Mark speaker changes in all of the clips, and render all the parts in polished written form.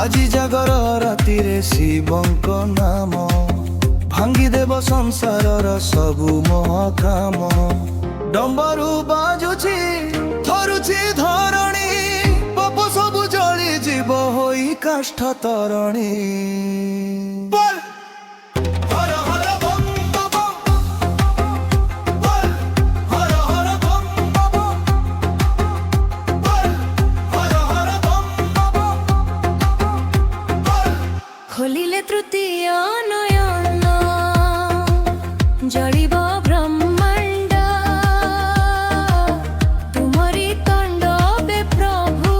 Speaker 1: আজি ଜାଗର ରାତିରେ ଶିବଙ୍କ ନାମ ଭାଙ୍ଗି ଦେବ ସଂସାରର ସବୁ ମହାକାମ। ଡମ୍ବରୁ ବାଜୁଛି ଥରୁଛି ଧରଣୀ, ପାପ ସବୁ ଜଳି ଯିବ ହୋଇ କାଷ୍ଠ ତରଣୀ।
Speaker 2: খোলিলে তৃতীয় নয়ন জড়িব ব্রহ্মাণ্ড, তুমরি তাণ্ডবে প্রভু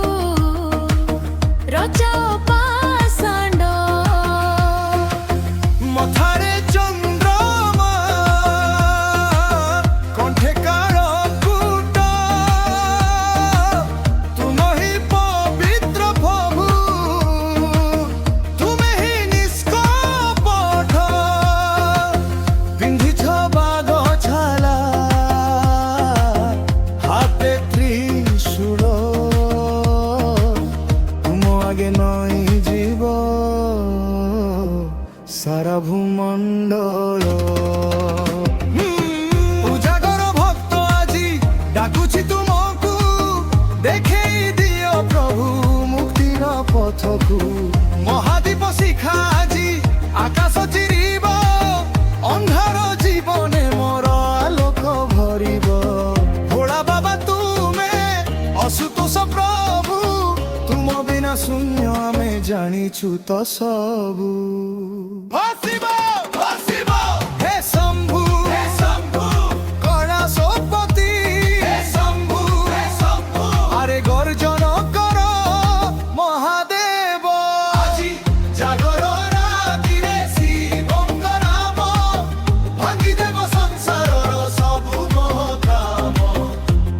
Speaker 2: রচাও পাষাণ্ড।
Speaker 1: মথারে চন্দ্রমা কণ্ঠে কারকুট, তুমহি পবিত্র প্রভু, তুমে হি নিষ্কপট। পিন্ধিছ বাগ ছালা, হাতে ত্রিশূল, তুম আগে নই জীব সারা ভূমণ্ডল। উজাগর ভক্ত আজি ডাকুছি তুমকু, দেখেই দিও প্রভু মুক্তির পথকু। মহাদীপ শিখা আজি আকাশ চিরিব, অন্ধার জীবনে মোর আলোক ভরিব। ভোলা বাবা তুমে অসুতোষ প্রভু, তুম বিনা শূন্য আমি জানিছু তো সবু। ভাসিব ভাসিব হে শম্ভু, হে শম্ভু কৈলাসপতি, হে শম্ভু, হে শম্ভু আরে গর্জন কর মহাদেব। আজি জাগর রাতিরে শিবঙ্গ নাম ভাঙ্গি দেব সংসারর সবু মোহকাম।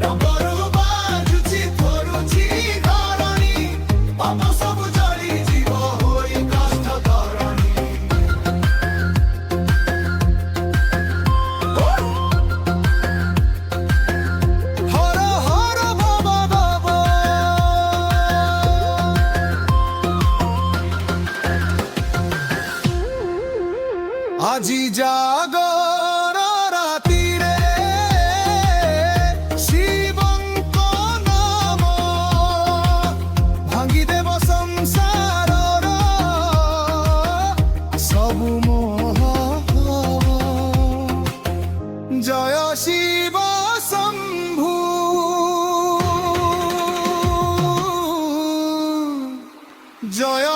Speaker 1: ডম্বরু বাজুছি থরুছি ধরণী, পাপ সবু জলি জীব হই কাষ্ঠ তরণী। হর হর ভব ভব, আজি জাগর রাতিরে শিবঙ্ক নাম ভাঙ্গি দেব সংসারর সবু মোহ। জয় শিব শম্ভু, জয়